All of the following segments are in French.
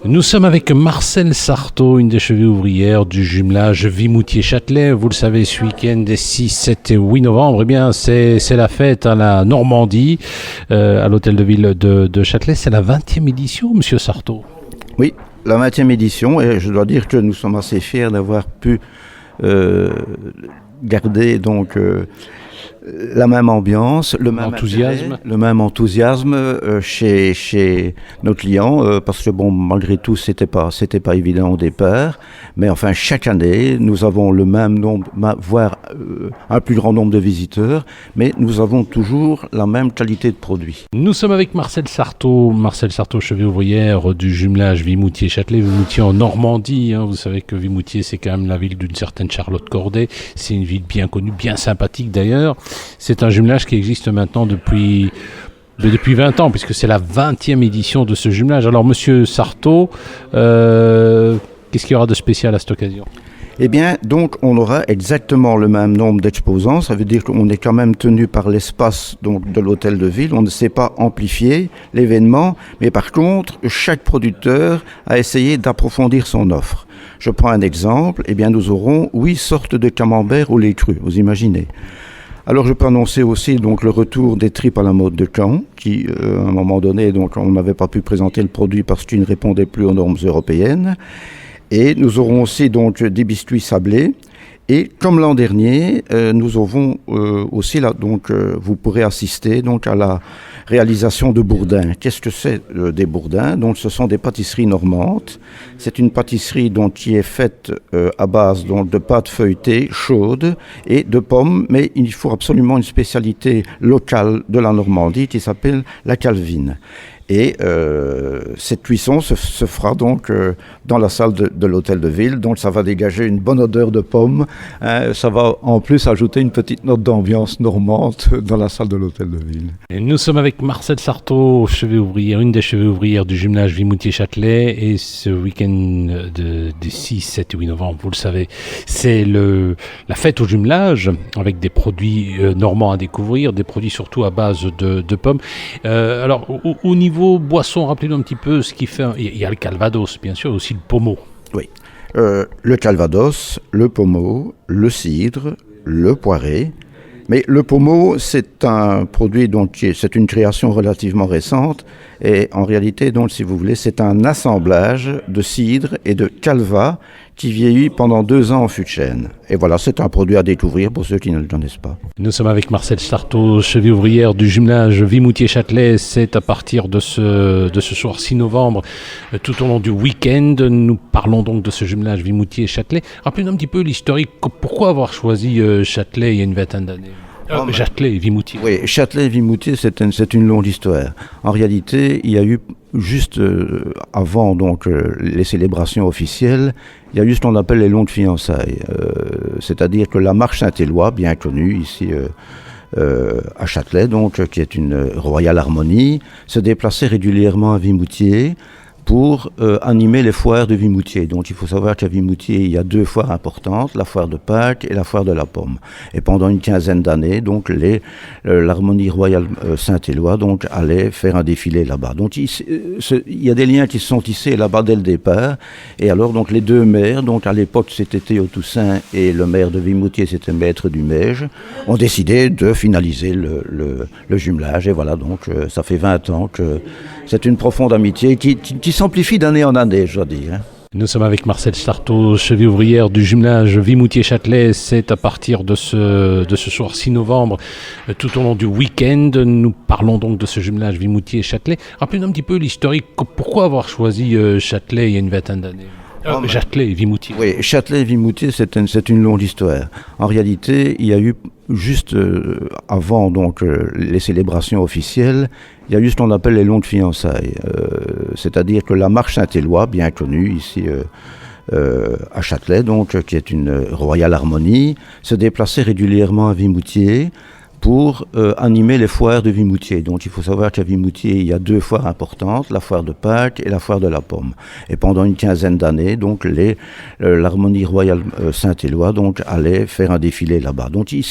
Nous sommes avec Marcel Sarthaud, une des chevilles ouvrières du jumelage Vimoutier-Châtelet. Vous le savez, ce week-end des 6, 7 et 8 novembre, eh bien, c'est la fête à la Normandie, à l'hôtel de ville de Châtelet. C'est la 20e édition, monsieur Sarthaud. Oui, la 20e édition, et je dois dire que nous sommes assez fiers d'avoir pu garder donc la même ambiance, le même enthousiasme chez nos clients, parce que bon, malgré tout, c'était pas évident au départ, mais enfin chaque année, nous avons le même nombre, voire un plus grand nombre de visiteurs, mais nous avons toujours la même qualité de produit. Nous sommes avec Marcel Sarthaud, cheville ouvrière du jumelage Vimoutier-Châtelet, Vimoutier en Normandie. Vous savez que Vimoutier, c'est quand même la ville d'une certaine Charlotte Corday. C'est une ville bien connue, bien sympathique d'ailleurs. C'est un jumelage qui existe maintenant depuis 20 ans, puisque c'est la 20e édition de ce jumelage. Alors, monsieur Sarthaud, qu'est-ce qu'il y aura de spécial à cette occasion ? Eh bien, donc, on aura exactement le même nombre d'exposants. Ça veut dire qu'on est quand même tenu par l'espace donc, de l'hôtel de ville. On ne sait pas amplifier l'événement, mais par contre, chaque producteur a essayé d'approfondir son offre. Je prends un exemple. Eh bien, nous aurons 8 sortes de camembert au lait cru, vous imaginez. Alors je peux annoncer aussi donc le retour des tripes à la mode de Caen, qui à un moment donné donc on n'avait pas pu présenter le produit parce qu'il ne répondait plus aux normes européennes. Et nous aurons aussi donc des biscuits sablés. Et comme l'an dernier, nous avons aussi là donc vous pourrez assister donc à la réalisation de bourdins. Qu'est-ce que c'est des bourdins ? Donc ce sont des pâtisseries normandes. C'est une pâtisserie donc qui est faite à base donc de pâte feuilletée chaude et de pommes, mais il faut absolument une spécialité locale de la Normandie qui s'appelle la calvine. Et cette cuisson se fera donc dans la salle de l'hôtel de ville. Donc ça va dégager une bonne odeur de pommes. Ça va en plus ajouter une petite note d'ambiance normande dans la salle de l'hôtel de ville. Et nous sommes avec Marcel Sarthaud, cheville ouvrière, une des chevilles ouvrières du jumelage Vimoutier-Châtelet. Et ce week-end des 6, 7 et 8 novembre, vous le savez, c'est la fête au jumelage avec des produits normands à découvrir, des produits surtout à base de pommes. Alors au niveau boisson, rappelez-nous un petit peu ce qui fait. Il y a le Calvados, bien sûr, aussi le pommeau. Oui. Le Calvados, le pommeau, le cidre, le poiré. Mais le pommeau, c'est un produit c'est une création relativement récente. Et en réalité, donc, si vous voulez, c'est un assemblage de cidre et de calva qui vieillit pendant 2 ans en fût de chêne. Et voilà, c'est un produit à découvrir pour ceux qui ne le connaissent pas. Nous sommes avec Marcel Sarthaud, cheville ouvrière du jumelage Vimoutier-Châtelet. C'est à partir de ce soir 6 novembre, tout au long du week-end. Nous parlons donc de ce jumelage Vimoutier-Châtelet. Rappelez-nous un petit peu l'historique. Pourquoi avoir choisi Châtelet il y a une vingtaine d'années ? Châtelet et Vimoutier. Oui, Châtelet et Vimoutier, c'est une longue histoire. En réalité, il y a eu juste avant donc les célébrations officielles, il y a eu ce qu'on appelle les longues fiançailles. C'est-à-dire que la marche Saint-Éloi, bien connue ici à Châtelet, donc qui est une royale harmonie, se déplaçait régulièrement à Vimoutier pour animer les foires de Vimoutier. Donc il faut savoir qu'à Vimoutier, il y a 2 foires importantes, la foire de Pâques et la foire de la Pomme. Et pendant une quinzaine d'années, donc l'harmonie royale Saint-Éloi donc allait faire un défilé là-bas. Donc il y a des liens qui se sont tissés là-bas dès le départ. Et alors donc les 2 maires, donc à l'époque c'était Théo Toussaint et le maire de Vimoutier, c'était Maître Dumège, ont décidé de finaliser le jumelage. Et voilà, donc ça fait 20 ans que c'est une profonde amitié qui s'amplifie d'année en année, je dois dire. Nous sommes avec Marcel Sarthaud, cheville ouvrière du jumelage Vimoutier-Châtelet. C'est à partir de ce soir 6 novembre, tout au long du week-end. Nous parlons donc de ce jumelage Vimoutier-Châtelet. Rappelez-nous un petit peu l'historique. Pourquoi avoir choisi Châtelet il y a une vingtaine d'années ? Châtelet et Vimoutier. Oui, Châtelet et Vimoutier, c'est une longue histoire. En réalité, il y a eu juste avant donc les célébrations officielles, il y a eu ce qu'on appelle les longues fiançailles. C'est-à-dire que la marche Saint-Éloi, bien connue ici à Châtelet, donc qui est une royale harmonie, se déplaçait régulièrement à Vimoutier pour animer les foires de Vimoutier. Donc il faut savoir qu'à Vimoutier, il y a 2 foires importantes, la foire de Pâques et la foire de la Pomme. Et pendant une quinzaine d'années, donc l'Harmonie Royale Saint-Éloi donc allait faire un défilé là-bas. Donc il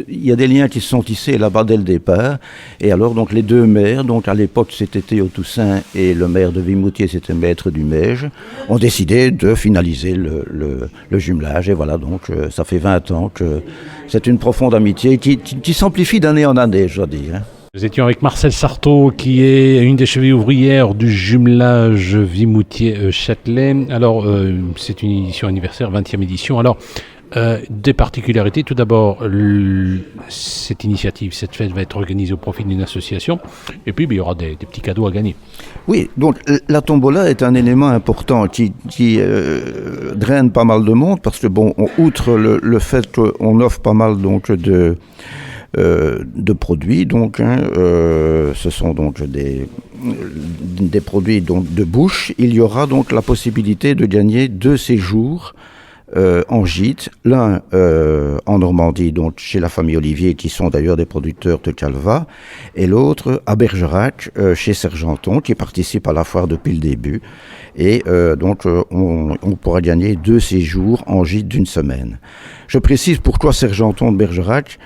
y a des liens qui se sont tissés là-bas dès le départ. Et alors donc les 2 maires, donc à l'époque c'était Théo Toussaint et le maire de Vimoutier, c'était Maître Dumège, ont décidé de finaliser le jumelage. Et voilà, donc ça fait 20 ans que c'est une profonde amitié qui s'amplifie d'année en année, je dois dire. Nous étions avec Marcel Sarthaud, qui est une des chevilles ouvrières du jumelage Vimoutier-Châtelet. Alors, c'est une édition anniversaire, 20e édition. Alors, des particularités. Tout d'abord, cette initiative, cette fête va être organisée au profit d'une association. Et puis, il y aura des petits cadeaux à gagner. Oui, donc la tombola est un élément important qui draine pas mal de monde parce que, bon, outre le fait qu'on offre pas mal donc de produits, donc ce sont donc des produits donc de bouche. Il y aura donc la possibilité de gagner 2 séjours en gîte, l'un en Normandie, donc chez la famille Olivier, qui sont d'ailleurs des producteurs de Calva, et l'autre à Bergerac, chez Sergenton, qui participe à la foire depuis le début. Et donc on pourra gagner 2 séjours en gîte d'1 semaine. Je précise pourquoi Sergenton de Bergerac.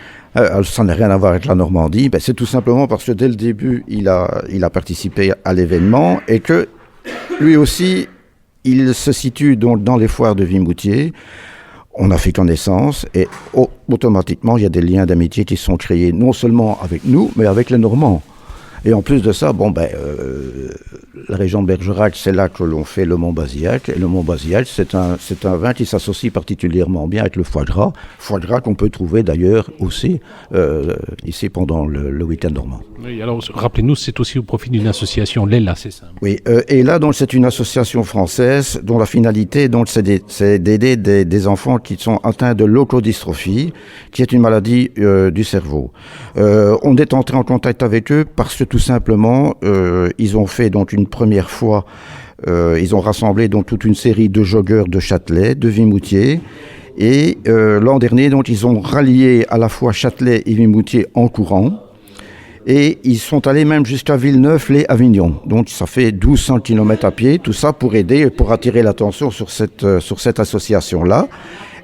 Ça n'a rien à voir avec la Normandie. C'est tout simplement parce que dès le début, il a participé à l'événement et que lui aussi, il se situe donc dans les foires de Vimoutier. On a fait connaissance et automatiquement, il y a des liens d'amitié qui sont créés non seulement avec nous, mais avec les Normands. Et en plus de ça, la région de Bergerac, c'est là que l'on fait le Mont-Bazillac. Et le Mont-Bazillac, c'est un vin qui s'associe particulièrement bien avec le foie gras qu'on peut trouver d'ailleurs aussi ici pendant le week-end normand. Oui, alors rappelez-nous, c'est aussi au profit d'une association, l'ELA, c'est ça? Oui, et là, donc, c'est une association française dont la finalité, donc, c'est d'aider des enfants qui sont atteints de leucodystrophie, qui est une maladie du cerveau. On est entré en contact avec eux parce que tout simplement, ils ont fait donc une première fois, ils ont rassemblé donc toute une série de joggeurs de Châtelet, de Vimoutier, et l'an dernier, donc, ils ont rallié à la fois Châtelet et Vimoutier en courant. Et ils sont allés même jusqu'à Villeneuve-lès-Avignon. Donc ça fait 1200 km à pied, tout ça pour aider, pour attirer l'attention sur cette association-là.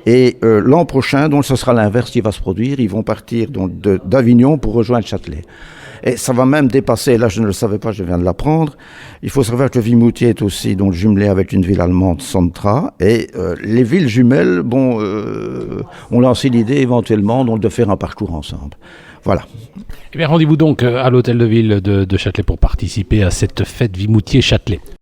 Et l'an prochain, donc, ce sera l'inverse qui va se produire. Ils vont partir donc, d'Avignon pour rejoindre Châtelet. Et ça va même dépasser, là je ne le savais pas, je viens de l'apprendre. Il faut savoir que Vimoutier est aussi donc, jumelé avec une ville allemande, Sontra. Et les villes jumelles, on lancé l'idée éventuellement donc, de faire un parcours ensemble. Voilà. Eh bien, rendez-vous donc à l'hôtel de ville de Châtelet pour participer à cette fête Vimoutier-Châtelet.